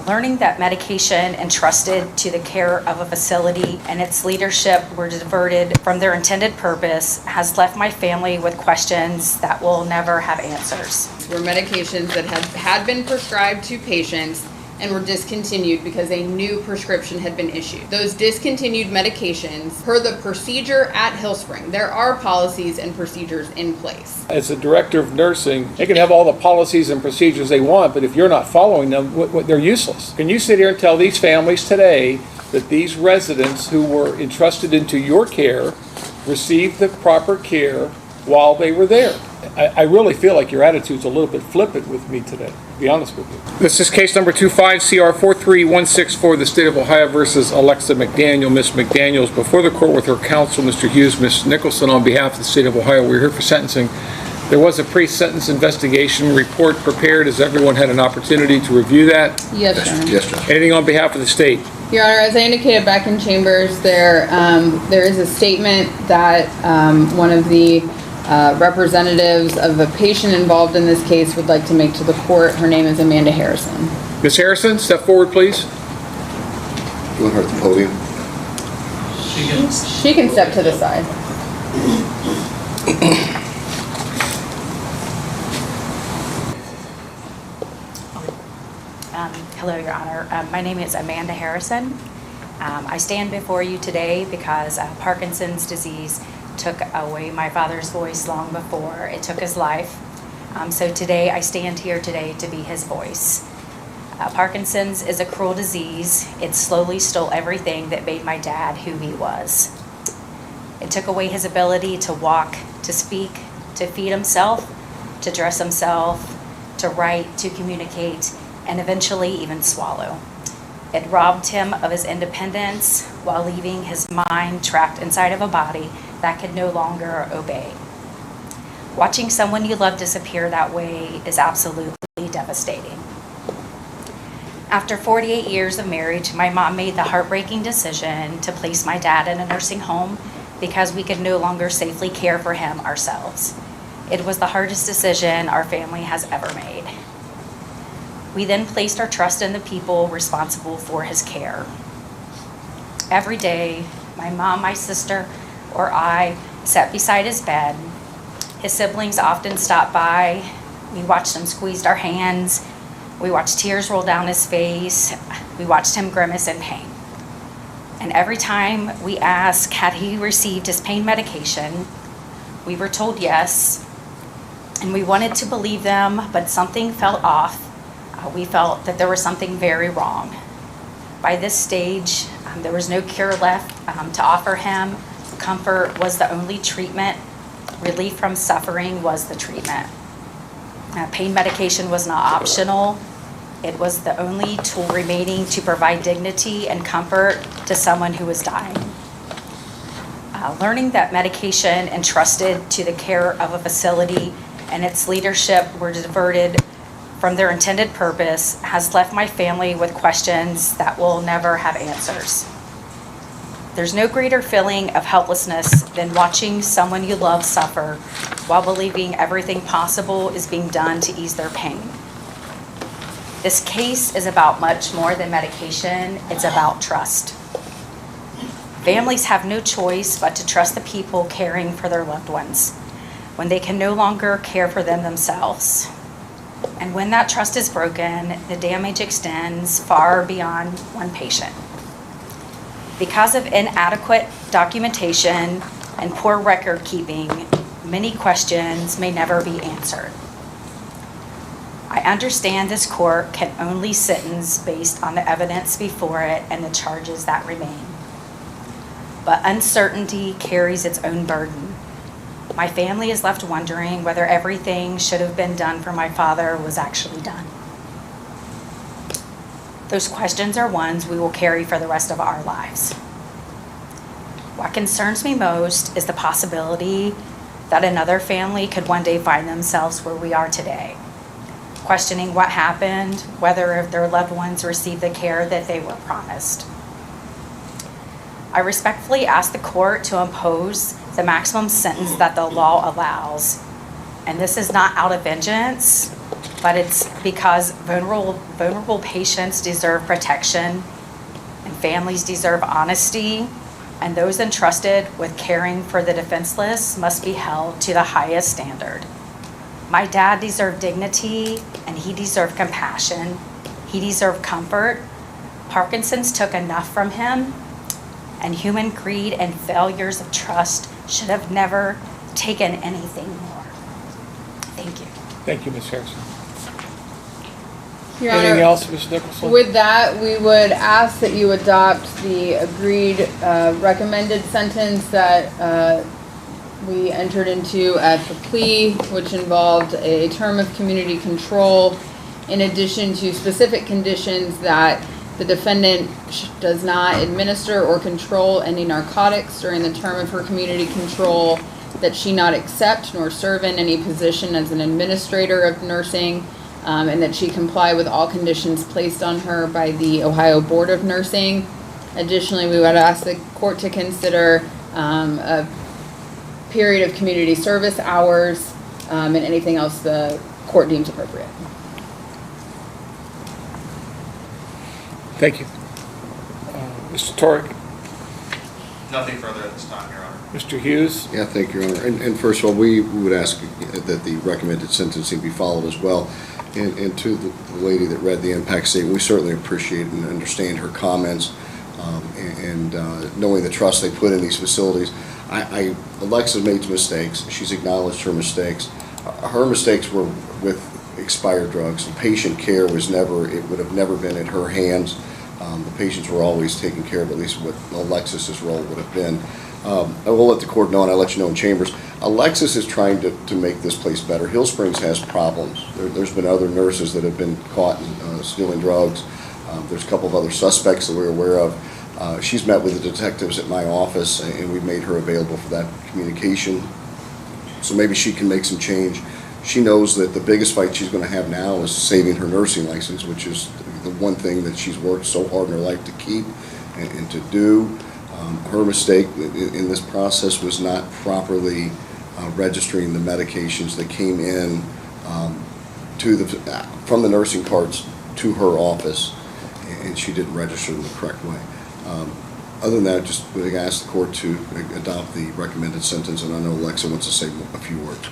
Learning that medication entrusted to the care of a facility and its leadership were diverted from their intended purpose has left my family with questions that will never have answers. Were medications that had been prescribed to patients and were discontinued because a new prescription had been issued. Those discontinued medications, per the procedure at Hillspring, there are policies and procedures in place. As a director of nursing, they can have all the policies and procedures they want, but if you're not following them, they're useless. Can you sit here and tell these families today that these residents who were entrusted into your care received the proper care while they were there? I really feel like your attitude's a little bit flippant with me today, to be honest with you. This is case number 25CR43164, the State of Ohio versus Alexa McDaniel. Ms. McDaniel is before the court with her counsel, Mr. Hughes. Ms. Nicholson, on behalf of the State of Ohio, we're here for sentencing. There was a pre-sentence investigation report prepared. Has everyone had an opportunity to review that? Yes, Your Honor. Yes, Judge. Anything on behalf of the state? Your Honor, as I indicated back in chambers, there is a statement that one of the representatives of a patient involved in this case would like to make to the court. Her name is Amanda Harrison. Ms. Harrison, step forward, please. You want her at the podium? She can step to the side. Hello, Your Honor. My name is Amanda Harrison. I stand before you today because Parkinson's disease took away my father's voice long before it took his life. So today I stand here today to be his voice. Parkinson's is a cruel disease. It slowly stole everything that made my dad who he was. It took away his ability to walk, to speak, to feed himself, to dress himself, to write, to communicate, and eventually even swallow. It robbed him of his independence while leaving his mind trapped inside of a body that could no longer obey. Watching someone you love disappear that way is absolutely devastating. After 48 years of marriage, my mom made the heartbreaking decision to place my dad in a nursing home because we could no longer safely care for him ourselves. It was the hardest decision our family has ever made. We then placed our trust in the people responsible for his care. Every day, my mom, my sister, or I sat beside his bed. His siblings often stopped by. We watched him squeeze our hands. We watched tears roll down his face. We watched him grimace in pain. And every time we asked, had he received his pain medication, we were told yes. And we wanted to believe them, but something felt off. We felt that there was something very wrong. By this stage, there was no cure left to offer him. Comfort was the only treatment. Relief from suffering was the treatment. Pain medication was not optional. It was the only tool remaining to provide dignity and comfort to someone who was dying. Learning that medication entrusted to the care of a facility and its leadership were diverted from their intended purpose has left my family with questions that will never have answers. There's no greater feeling of helplessness than watching someone you love suffer while believing everything possible is being done to ease their pain. This case is about much more than medication. It's about trust. Families have no choice but to trust the people caring for their loved ones when they can no longer care for them themselves. And when that trust is broken, the damage extends far beyond one patient. Because of inadequate documentation and poor record keeping, many questions may never be answered. I understand this court can only sentence based on the evidence before it and the charges that remain. But uncertainty carries its own burden. My family is left wondering whether everything should have been done for my father was actually done. Those questions are ones we will carry for the rest of our lives. What concerns me most is the possibility that another family could one day find themselves where we are today, questioning what happened, whether their loved ones received the care that they were promised. I respectfully ask the court to impose the maximum sentence that the law allows. And this is not out of vengeance. but it's because vulnerable patients deserve protection, and families deserve honesty, and those entrusted with caring for the defenseless must be held to the highest standard. My dad deserved dignity, and he deserved compassion. He deserved comfort. Parkinson's took enough from him, and human greed and failures of trust should have never taken anything more. Thank you. Thank you, Ms. Harrison. Your Anything Honor, else, Ms. Nicholson? with that, we would ask that you adopt the agreed recommended sentence that we entered into at the plea, which involved a term of community control, in addition to specific conditions that the defendant does not administer or control any narcotics during the term of her community control, that she not accept nor serve in any position as an administrator of nursing, and that she comply with all conditions placed on her by the Ohio Board of Nursing. Additionally, we would ask the court to consider a period of community service hours and anything else the court deems appropriate. Thank you. Mr. Torek? Nothing further at this time, Your Honor. Mr. Hughes? Yeah, thank you, Your Honor. And first of all, we would ask that the recommended sentencing be followed as well. And to the lady that read the impact statement, we certainly appreciate and understand her comments and knowing the trust they put in these facilities. Alexa's made mistakes. She's acknowledged her mistakes. Her mistakes were with expired drugs. The patient care was never, it would have never been in her hands. The patients were always taken care of, at least what Alexis's role would have been. I will let the court know, and I'll let you know in chambers. Alexis is trying to make this place better. Hill Springs has problems. There's been other nurses that have been caught stealing drugs. There's a couple of other suspects that we're aware of. She's met with the detectives at my office, and we've made her available for that communication. So maybe she can make some change. She knows that the biggest fight she's going to have now is saving her nursing license, which is the one thing that she's worked so hard in her life to keep and to do. Her mistake in this process was not properly registering the medications that came in from the nursing carts to her office, and she didn't register them the correct way. Other than that, just would ask the court to adopt the recommended sentence, and I know Alexa wants to say a few words.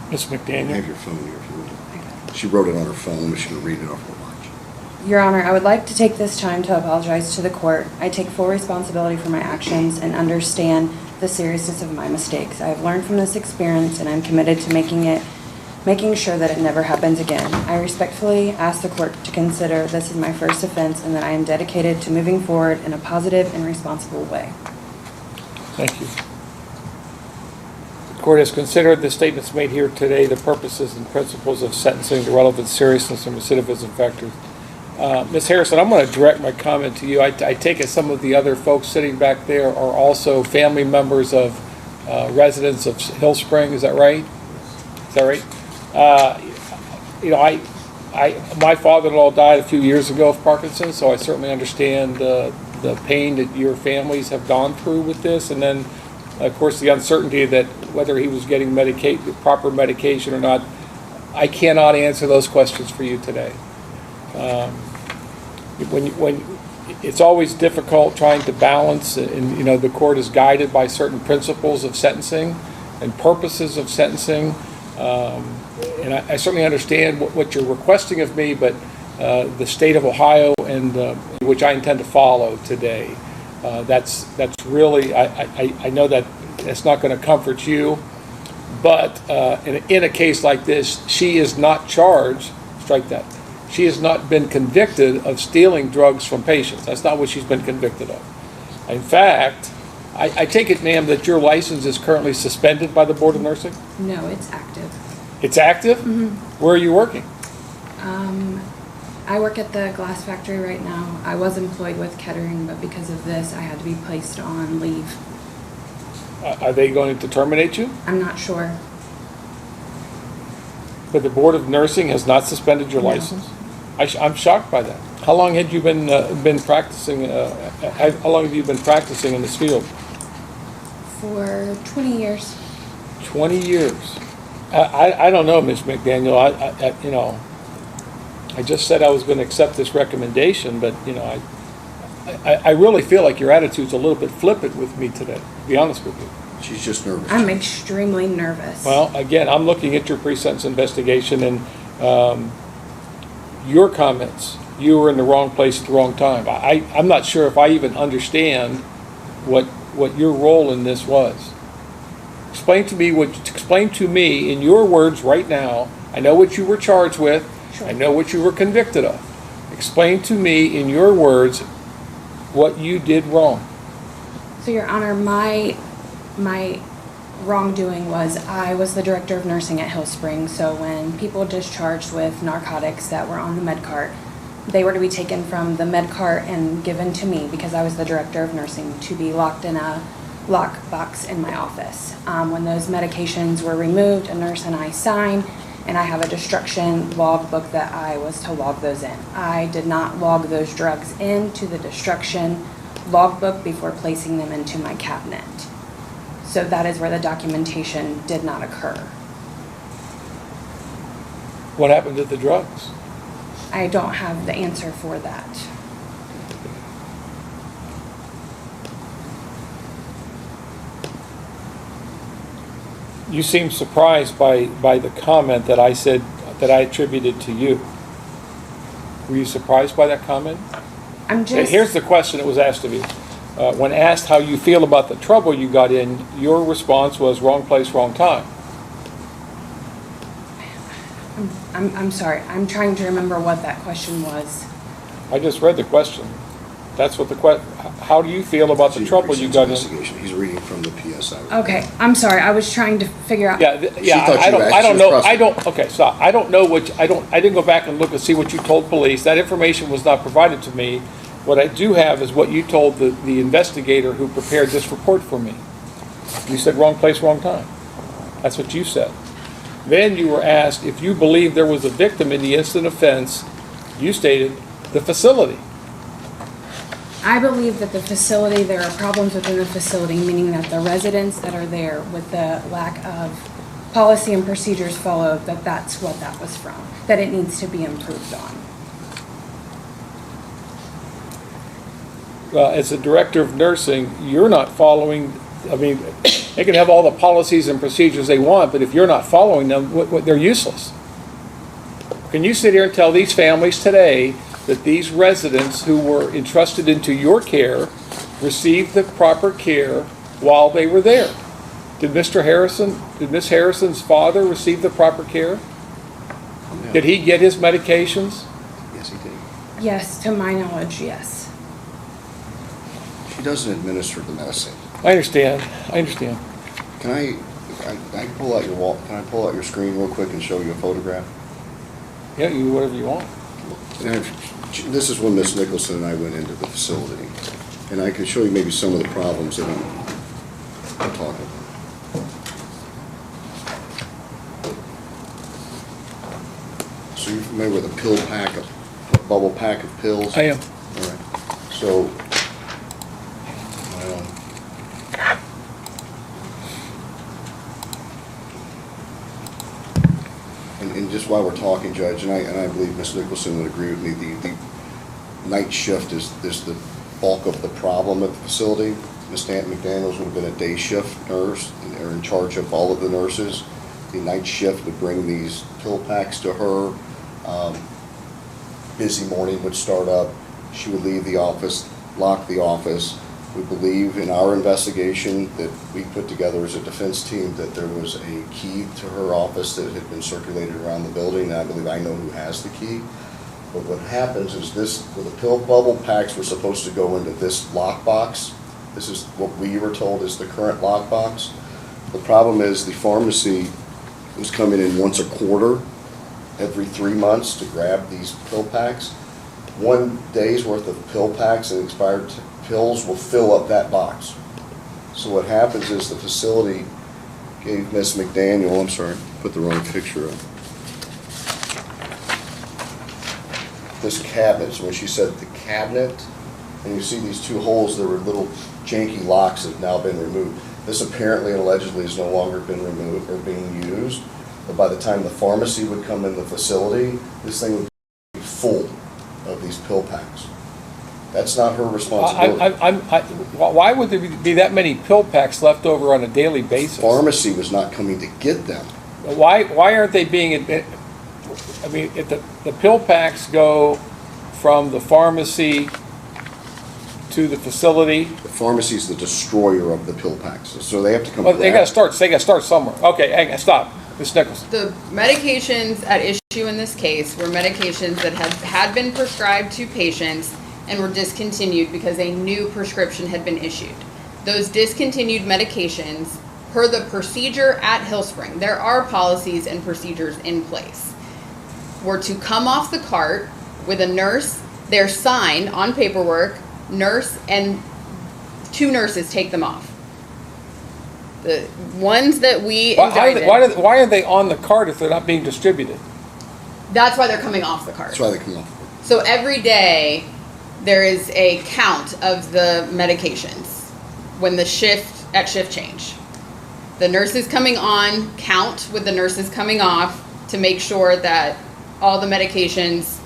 Ms. I McDaniel? have your phone here if you want. She wrote it on her phone, but she's going to read it off her watch. Your Honor, I would like to take this time to apologize to the court. I take full responsibility for my actions and understand the seriousness of my mistakes. I have learned from this experience, and I'm committed to making sure that it never happens again. I respectfully ask the court to consider this is my first offense and that I am dedicated to moving forward in a positive and responsible way. Thank you. The court has considered the statements made here today, the purposes and principles of sentencing, the relevant seriousness and recidivism factors. Ms. Harrison, I'm going to direct my comment to you. I take it some of the other folks sitting back there are also family members of residents of Hill Spring. Is that right? Is that right? My father-in-law died a few years ago of Parkinson, so I certainly understand the pain that your families have gone through with this, and then, of course, the uncertainty that whether he was getting proper medication or not. I cannot answer those questions for you today. When it's always difficult trying to balance, and the court is guided by certain principles of sentencing and purposes of sentencing, and I certainly understand what you're requesting of me, but the state of Ohio and which I intend to follow today, that's really I know that it's not going to comfort you, but in a case like this, she is not charged. Strike that. She has not been convicted of stealing drugs from patients. That's not what she's been convicted of. In fact, I take it, ma'am, that your license is currently suspended by the Board of Nursing? No, it's active. It's active? Mm-hmm. Where are you working? I work at the glass factory right now. I was employed with Kettering, but because of this, I had to be placed on leave. Are they going to terminate you? I'm not sure. But the Board of Nursing has not suspended your license? I'm shocked by that. How long had you been practicing? How long have you been practicing in this field? For 20 years. 20 years. I don't know, Ms. McDaniel. I just said I was going to accept this recommendation, but, I really feel like your attitude's a little bit flippant with me today, to be honest with you. She's just nervous. I'm extremely nervous. Well, again, I'm looking at your pre-sentence investigation and your comments. You were in the wrong place at the wrong time. I'm not sure if I even understand what your role in this was. Explain to me in your words right now. I know what you were charged with. Sure. I know what you were convicted of. Explain to me in your words what you did wrong. So, Your Honor, my wrongdoing was I was the director of nursing at Hill Springs. So when people discharged with narcotics that were on the med cart, they were to be taken from the med cart and given to me because I was the director of nursing to be locked in a lock box in my office. When those medications were removed, a nurse and I signed, and I have a destruction log book that I was to log those in. I did not log those drugs into the destruction logbook before placing them into my cabinet. So that is where the documentation did not occur. What happened to the drugs? I don't have the answer for that. You seem surprised by the comment that I said, that I attributed to you. Were you surprised by that comment? I'm just... Here's the question that was asked of you. When asked how you feel about the trouble you got in, your response was wrong place, wrong time. I'm sorry. I'm trying to remember what that question was. I just read the question. That's what the question. How do you feel about the trouble you got in? He's reading from the PSI. Okay, I'm sorry. I was trying to figure out. Yeah. I don't know. Okay, so I don't know I didn't go back and look and see what you told police. That information was not provided to me. What I do have is what you told the investigator who prepared this report for me. You said wrong place, wrong time. That's what you said. Then you were asked if you believe there was a victim in the instant offense. You stated the facility. I believe that the facility, there are problems within the facility, meaning that the residents that are there with the lack of policy and procedures followed, that's what that was from, that it needs to be improved on. Well, as a director of nursing, you're not following, they can have all the policies and procedures they want, but if you're not following them, they're useless. Can you sit here and tell these families today that these residents who were entrusted into your care received the proper care while they were there? Did Miss Harrison's father receive the proper care? No. Did he get his medications? Yes, he did. Yes, to my knowledge, yes. She doesn't administer the medicine. I understand. Can I pull out can I pull out your screen real quick and show you a photograph? Yeah, you do whatever you want. This is when Miss Nicholson and I went into the facility, and I can show you maybe some of the problems that I'm talking about. So you're familiar with a bubble pack of pills? I am. All right. So, and just while we're talking, Judge, and I believe Ms. Nicholson would agree with me, the night shift is the bulk of the problem at the facility. Ms. McDaniels would have been a day shift nurse, and they're in charge of all of the nurses. The night shift would bring these pill packs to her. Busy morning would start up. She would leave the office, lock the office. We believe in our investigation that we put together as a defense team that there was a key to her office that had been circulated around the building, and I believe I know who has the key. But what happens is the pill bubble packs were supposed to go into this lockbox. This is what we were told is the current lockbox. The problem is the pharmacy was coming in once a quarter, every 3 months to grab these pill packs. 1 day's worth of pill packs and expired pills will fill up that box. So what happens is the facility gave Miss McDaniel, I'm sorry, put the wrong picture up. This cabinet, so when she said the cabinet, and you see these two holes, there were little janky locks that have now been removed. This apparently and allegedly has no longer been removed or being used. but by the time the pharmacy would come in the facility, this thing would be full of these pill packs. That's not her responsibility. Why would there be that many pill packs left over on a daily basis? Pharmacy was not coming to get them. Why aren't they being, I mean, if the pill packs go from the pharmacy to the facility? The pharmacy is the destroyer of the pill packs, so they have to come. Well, they gotta start somewhere. Okay, hang on, stop. Ms. Nichols. The medications at issue in this case were medications that had been prescribed to patients and were discontinued because a new prescription had been issued. Those discontinued medications, per the procedure at Hillspring, there are policies and procedures in place, were to come off the cart with a nurse, their sign on paperwork, nurse, and 2 nurses take them off. The ones that we indicted, Why are they on the cart if they're not being distributed? that's why they're coming off the cart. That's why they come off. So every day, there is a count of the medications when the shift change. The nurses coming on count with the nurses coming off to make sure that all the medications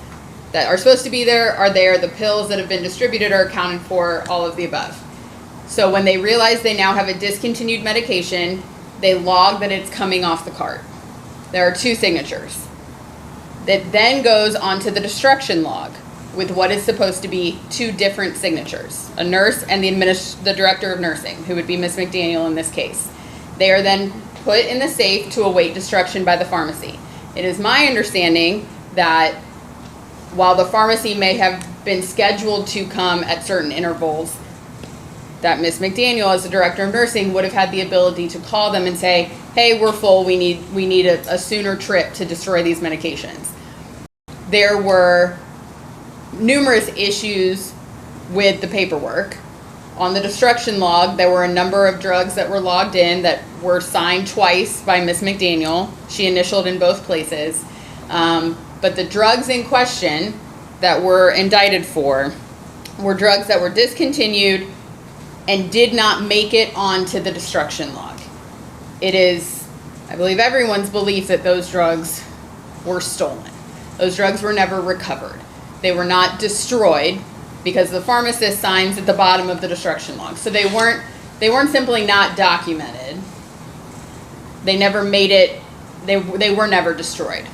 that are supposed to be there are there. The pills that have been distributed are accounted for, all of the above. So when they realize they now have a discontinued medication, they log that it's coming off the cart. There are 2 signatures. That then goes onto the destruction log with what is supposed to be 2 different signatures, a nurse and the director of nursing, who would be Ms. McDaniel in this case. They are then put in the safe to await destruction by the pharmacy. It is my understanding that while the pharmacy may have been scheduled to come at certain intervals, that Ms. McDaniel, as the director of nursing, would have had the ability to call them and say, hey, we're full, we need a sooner trip to destroy these medications. There were numerous issues with the paperwork. On the destruction log, there were a number of drugs that were logged in that were signed twice by Ms. McDaniel. She initialed in both places. But the drugs in question that were indicted for were drugs that were discontinued and did not make it onto the destruction log. It is, I believe, everyone's belief that those drugs were stolen. Those drugs were never recovered. They were not destroyed because the pharmacist signs at the bottom of the destruction log. So they weren't simply not documented. They never made it, they were never destroyed.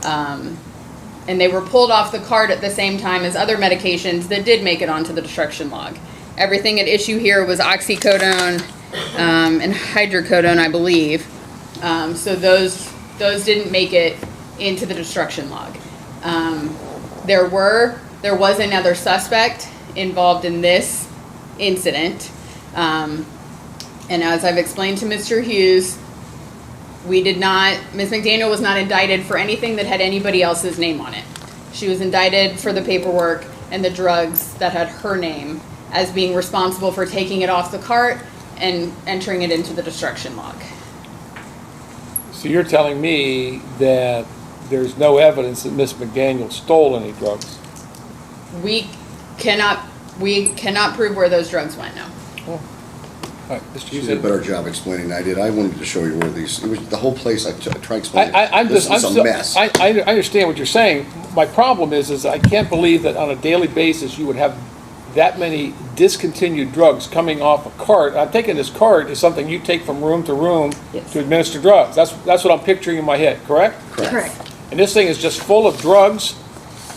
And they were pulled off the cart at the same time as other medications that did make it onto the destruction log. Everything at issue here was oxycodone and hydrocodone, I believe. So those didn't make it into the destruction log. There was another suspect involved in this incident. And as I've explained to Mr. Hughes, Ms. McDaniel was not indicted for anything that had anybody else's name on it. She was indicted for the paperwork and the drugs that had her name as being responsible for taking it off the cart and entering it into the destruction log. So you're telling me that there's no evidence that Ms. McDaniel stole any drugs? We cannot prove where those drugs went, no. Oh. All right, Mr. She Hughes. did a better job explaining than I did. I wanted to show you where these, it was the whole place. I tried to explain it. This is a mess. I understand what you're saying. My problem is I can't believe that on a daily basis you would have that many discontinued drugs coming off a cart. I'm thinking this cart is something you take from room to room Yes. to administer drugs. That's what I'm picturing in my head, correct? Correct. And this thing is just full of drugs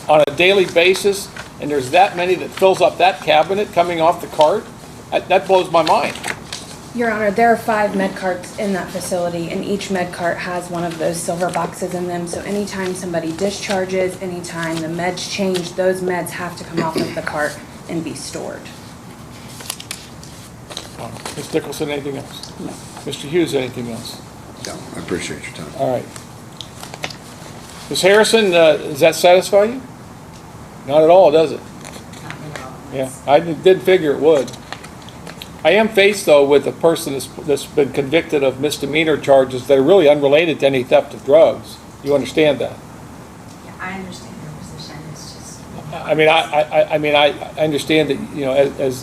on a daily basis, and there's that many that fills up that cabinet coming off the cart? That blows my mind. Your Honor, there are 5 med carts in that facility, and each med cart has one of those silver boxes in them. So anytime somebody discharges, anytime the meds change, those meds have to come off of the cart and be stored. Ms. Nicholson, anything else? No. Mr. Hughes, anything else? No, I appreciate your time. All right. Ms. Harrison, does that satisfy you? Not at all, does it? Yeah, I didn't figure it would. I am faced, though, with a person that's been convicted of misdemeanor charges that are really unrelated to any theft of drugs. You understand that? Yeah, I understand your position, it's just. I understand that, you know, as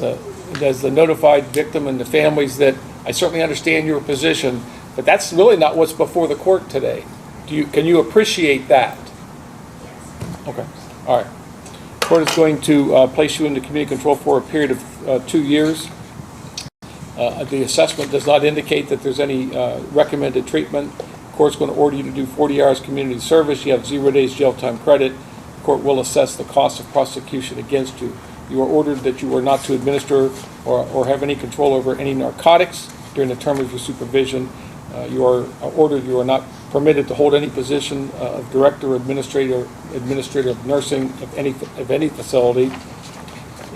the notified victim and the families, that I certainly understand your position, But that's really not what's before the court today. Can you appreciate that? Yes. Okay, all right. Court is going to place you into community control for a period of 2 years. The assessment does not indicate that there's any recommended treatment. The court's going to order you to do 40 hours community service. You have 0 days jail time credit. The court will assess the cost of prosecution against you. You are ordered that you are not to administer or have any control over any narcotics during the term of your supervision. You are ordered you are not permitted to hold any position of director or administrator of nursing of any facility.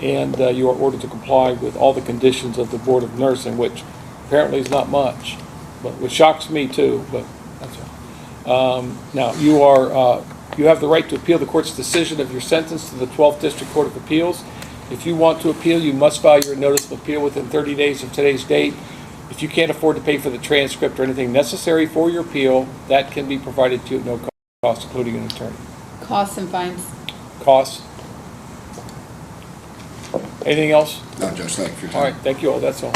And you are ordered to comply with all the conditions of the Board of Nursing, which apparently is not much, but which shocks me too, but that's all. Now, you have the right to appeal the court's decision of your sentence to the 12th District Court of Appeals. If you want to appeal, you must file your notice of appeal within 30 days of today's date. If you can't afford to pay for the transcript or anything necessary for your appeal, that can be provided to you at no cost, including an attorney. Costs and fines. Costs? Anything else? No, Judge, thank you for your All time. right, thank you all, that's all.